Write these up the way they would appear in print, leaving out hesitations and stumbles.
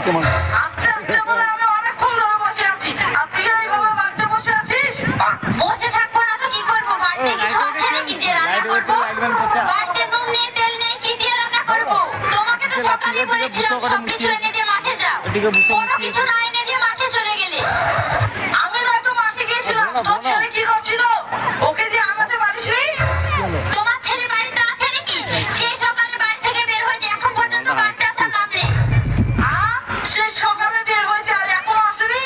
আসছে মনে হয়। আস্তে আস্তে বলে আমি অনেকক্ষণ ধরে বসে আছি, আর তুই এইভাবে বাড়িতে বসে আছিস। বসে থাকবো না তো কি করবো? বাড়িতে কিছু আছে নাকি যে রান্না করবো? বাড়িতে নুন নেই, তেল নেই, কি দিয়ে রান্না করবো? তোমাকে তো সকালে বলেছিলাম সবকিছু এনে দিয়ে মাঠে যাও, কোনো কিছু না এনে দিয়ে মাঠে চলে গেলে। আমি নয়তো মাঠে গিয়েছিলাম, তোর ছেলে কি করছিল? ওকে দিয়ে আনাতে পারিসনি? তোমার ছেলে বাড়িতে আছে নাকি? সেই সকালে বাড়ি থেকে বের হয়েছে, এখন পর্যন্ত বাড়িতে আসার নাম নেই। সে সকালে বের হয়েছে আর এখনো আসেনি?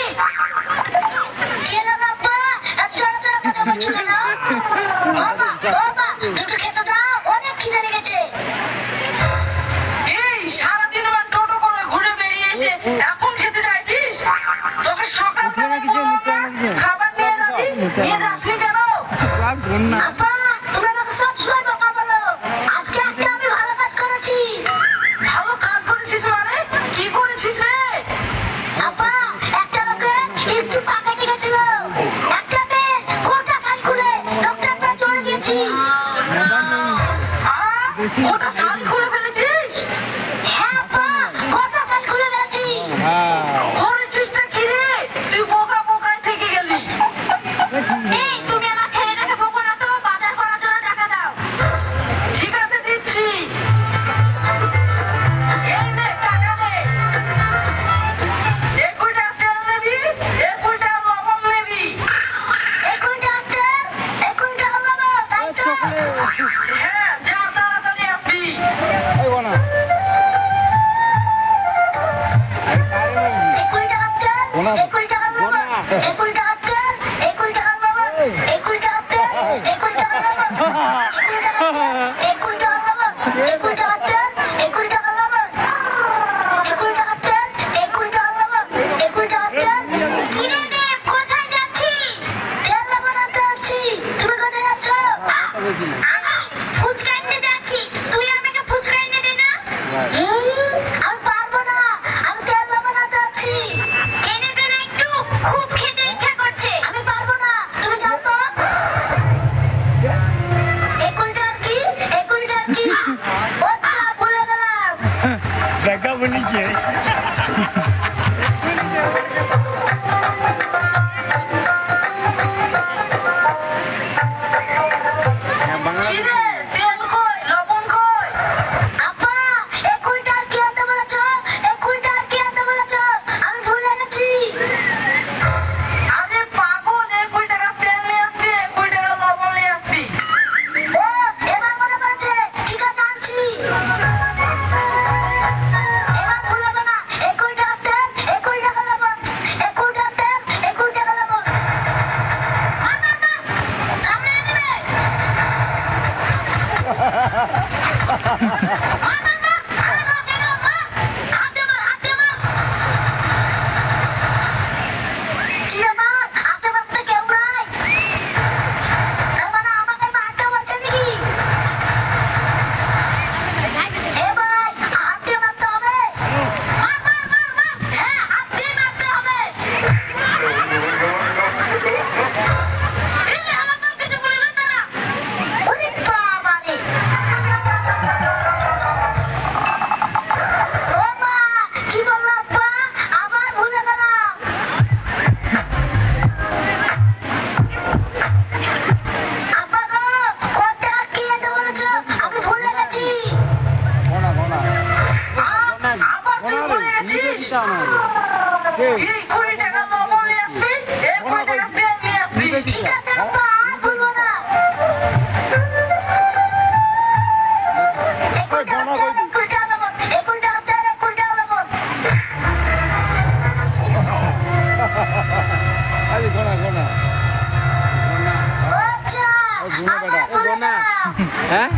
কি হলো বাবা, এত চড়া চড়া কথা বলছো কেন? বাবা, বাবা, দুটো খেতে দাও, অনেক খিদে লেগেছে। এই সারাদিন আমার টোটো করে ঘুরে বেরিয়ে এসে এখন খেতে চাইছিস? তোকে সকালবেলা বললাম না, খাবার নিয়ে যাবি, নিয়ে যাসনি কেন? আপা, তুমি আমাকে সব সময় বকা বলো। আজকে একটা আমি ভালো কাজ করেছি। ভালো কাজ করেছিস মানে? কি করেছিস রে? আপা, একটা লোকে একটু পাকা লেগেছিল, একটা মেয়ে গোটা শাল খুলে লোকটার পা চড়ে দিয়েছি। ওটা শাড়ি খুলে ফেলেছিস? হ্যাঁ আপা, গোটা শাল খুলে ফেলেছি। করেছিসটা কি রে? তুই বোকা বোকায় থেকে গেলি। এই, তুমি আমার ছেলেটাকে বকো না তো, বাজার করার জন্য টাকা দাও। ঠিক আছে, দিচ্ছি। এই নে, টাকা নে। 20 টাকা তেল নেবি, 20 টাকা লবণ নেবি। 20 টাকা তেল, 20 টাকা লবণ, তাই তো? হ্যাঁ, যা তাড়াতাড়ি আসবি। 20 টাকা তেল, 20 টাকা লবণ, 20 টাকা তেল, 20 টাকা লবণ, 20 টাকা তেল, 20 টাকা লবণ, 20 টাকা লবণ, 20 টাকা তেল, 20 টাকা লবণ, 20 টাকা তেল, 20 টাকা লবণ, 20 টাকা তেল। কি রে দেব, কোথায় যাচ্ছিস? তেল লবণ আনতে যাচ্ছি। তুমি কোথায় যাচ্ছ? আমি ফুচকা এনে যাচ্ছি। তুই আমাকে ফুচকা এনে দে না। আমি পারবো না, আমি তেল লবণ আনতে যাচ্ছি। এনে দে না একটু, খুব খেতে ইচ্ছা করছে। আমি পারবো না, তুমি যাও তো। 20 টাকা কি? 20 টাকা কি? আচ্ছা, ভুলে গেলাম। দেখা বলিছে কি রে, তেল কই, লবণ কই? আপা, 20 টাকা কি আনতে বলেছো? 20 টাকা কি আনতে বলেছো? আমি ভুলে গেছি। আরে পাগল, 20 টাকা তেল নিয়ে আসবি, 20 টাকা লবণ নিয়ে আসবি। ও, এবার মনে পড়েছে। ঠিক আছে, আনছি। এবার ভুল হবে না। 20 টাকা তেল, 20 টাকা লবণ, 20 টাকা তেল, 20 টাকা লবণ। মা, মা, মা, সামনে আনবে। মা, মা, মা, আরে মা, কেন, মা? হাত দে আমার, হাত দে আমার। কি ব্যাপার? আশেপাশে তো কেউ নাই। তার মানে আমাকে মারতে বলছে নাকি? এ ভাই, হাত দিয়ে মারতে হবে। মার, মার, মার, মার। হ্যাঁ, হাত দিয়ে মারতে হবে। এই যে, আমার তোর কিছু বলিনি তারা। ওরে বাবারে। ও মা, কি বললো আব্বা? আবার ভুলে গেলাম। আব্বা গো, কত টাকা কি আনতে বলেছো? আমি ভুলে গেছি। আবার তুই ভুলে গেছিস? এই 20 টাকা লবণ নিয়ে আসবি, 20 টাকা তেল নিয়ে আসবি। ঠিক আছে আব্বা, আর ভুলবো না। 20 টাকা তেল, 20 টাকা লবণ, 20 টাকা তেল, 20 টাকা লবণ। ও আচ্ছা, আবার ভুলে গেলাম। হ্যাঁ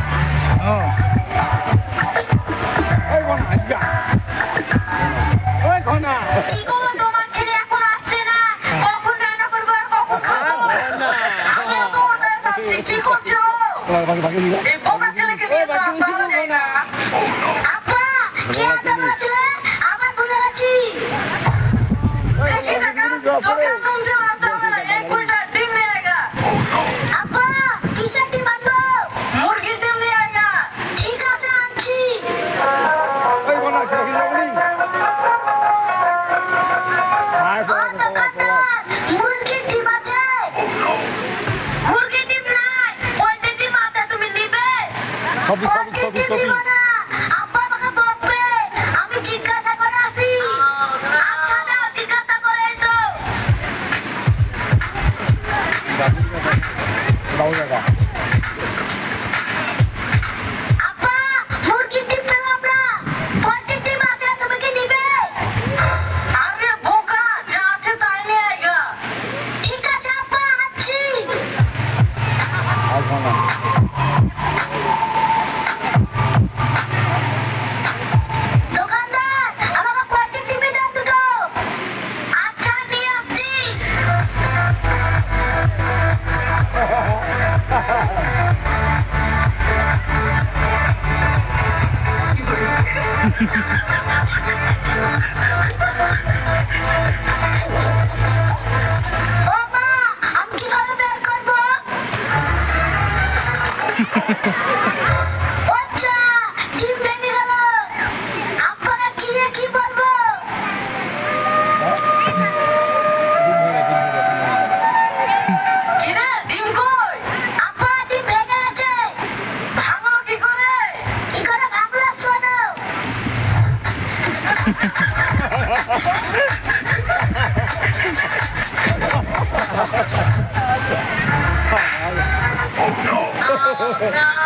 ওই ঘনা কি গো, তোমার ছেলে এখন আসছে না? কখন রান্না করবো আর কখন খাবো? আমিও তো ওটাই ভাবছি, কি করছো? এই বোকা ছেলেকে নিয়ে তো আর পারা যায় না। আব্বা, কি আনতে বলেছিলে? আবার ভুলে গেছি। দেখি টাকা, তোকে নুন তেল আনতে হবে না, 20 টাকা ডিম নিয়ে আয়গা। আব্বা, কিসের ডিম আনবো? মুরগির ডিম নিয়ে আয়গা। ঠিক আছে, আনছি। ওই ঘনা কি যাবনি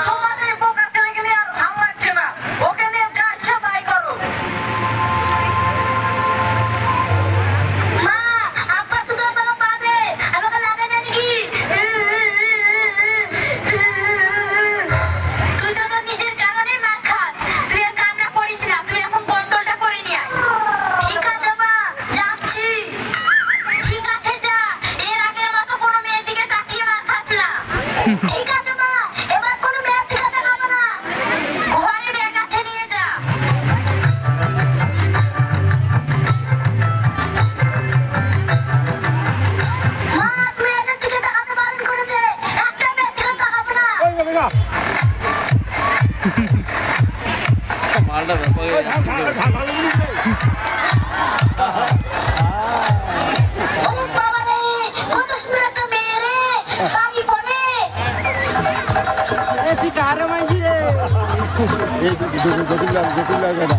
তোমাদের বোকা ছেলেকে নিয়ে আর ভালো লাগছে না, ওকে নিয়ে যা ইচ্ছা তাই করো। মা আব্বা শুধু আমাকে পাবে, আমাকে লাগে না নাকি? তুই তো তোর নিজের কারণে মার খাস, তুই আর কান্না করিস না, তুই এখন কন্ট্রোলটা করে নিয়ে আয়। ঠিক আছে মা, যাচ্ছি। ঠিক আছে যা, এর আগের মতো কোনো মেয়ের দিকে তাকিয়ে মার খাস না। ঠিক আছে মা, এবার কোনো মেয়ের দিকে তাকাবো না। ঘরে ব্যাগ আছে, নিয়ে যা। মা তুমি এদের দিকে তাকাতে বারণ করেছে, একটা মেয়ের দিকে তাকাবো না। ওই বাবা মালটা ব্যাপার ভালো বলিছে ওরে বাবা রে, কত সুন্দর একটা মেয়ে রে, শাড়ি পরে। তুই কারে মাইছি রে? এই জটিল লাগে না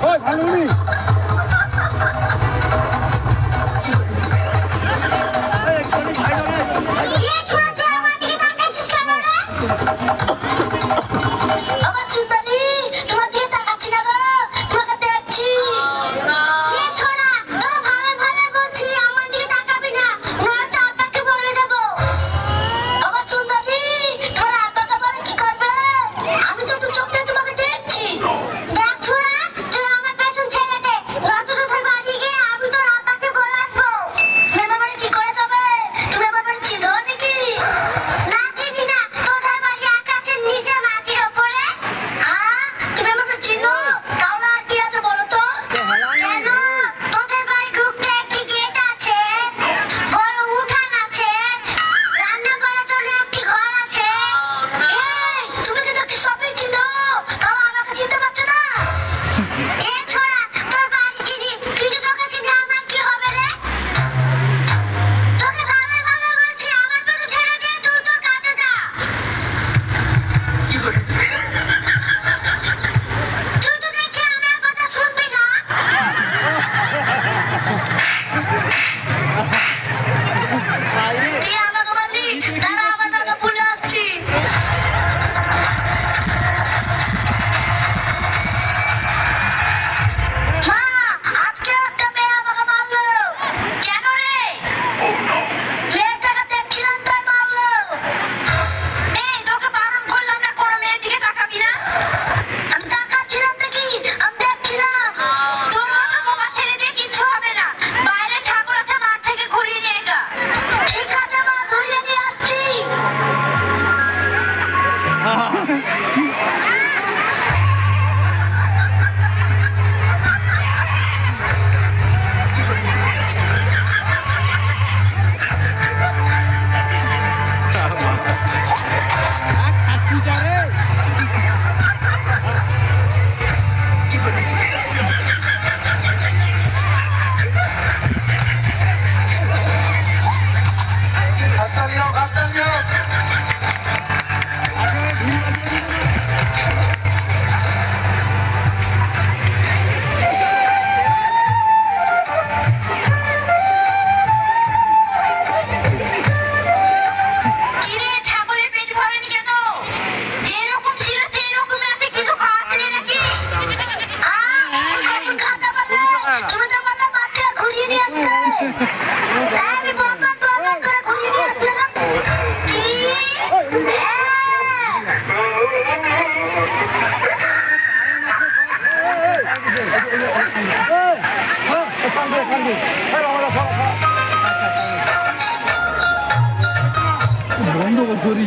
ওই ভালো বলি ইয়ে ছোড়া, তুই আমার দিকে তাকাচ্ছিস কেন রে? আমার সুন্দরী, তোমার দিকে তাকাচ্ছি না গো, তোমাকে দেখছি। ইয়ে ছোড়া, তোকে ভালো ভালো বলছি, আমার দিকে তাকাবি না, নয়তো আব্বাকে বলে দেবো। আমার সুন্দরী, তোমার আব্বাকে বলে কি করবে? আমি তো দু চোখ দিয়ে তোমাকে দেখছি। দেখ ছোড়া, তুই আমার পেছন ছেড়ে দে, নয়তো তোদের বাড়ি গিয়ে আমি তোর আব্বাকে বলে আসবো। তুমি আমার বাড়ি কি করে যাবে? তুমি আমার বাড়ি চিনো নাকি? না চিনি না, তোদের বাড়ি আকাশের নিচে মাটির ওপরে। তুমি আমার বাড়ি চিনো? তাহলে আর কি আছে বলো তো? কেন? তোদের বাড়ি ঢুকতে একটি গেট আছে, বড় উঠান আছে, রান্না করার জন্য একটি ঘর আছে। এই, তুমি কি দেখছি সবই চিনো? তাহলে আমাকে চিনতে পারছো না? এ ছোড়া, তোর বাড়ি চিনি, কিন্তু তোকে চিনলে আমার কি হবে রে? তোকে ভালো ভালো বলছি, আমার পেছনে ছেড়ে দিয়ে তুই তোর কাজে যা। তুই তো দেখছি আমার কথা শুনবি না। তুই আমাকে বললি, দাঁড়া আমার টাকা ভুলে আসছি। মা, আজকে একটা মেয়ে আমাকে মারলো। কেন রে? মেয়েটাকে দেখছিলাম তাই মারলো। এই, তোকে বারণ করলাম না কোনো মেয়ের দিকে তাকাবি না? আমি তাকাচ্ছিলাম নাকি? আমি দেখছিলাম। তোর মতো বোকা ছেলে দিয়ে কিচ্ছু হবে না। বাইরে ছাগল আছে, মাঠ থেকে ঘুরিয়ে নিয়ে গা। ঠিক আছে মা, ঘুরিয়ে নিয়ে আসছি। খাসিটা রে। কিরে, ছাগলের পেট ভরেনি কেন? যেরকম ছিল সেরকমই আছে, কিছু খাওয়াসনি নাকি? এখন খাতা বলে, তুমি তো বললে বাচ্চা ঘুরিয়ে নিয়ে আসতে। তাই আমি বকবক করে ঘুরিয়ে নিয়ে আসলাম। কি? বন্ধ করি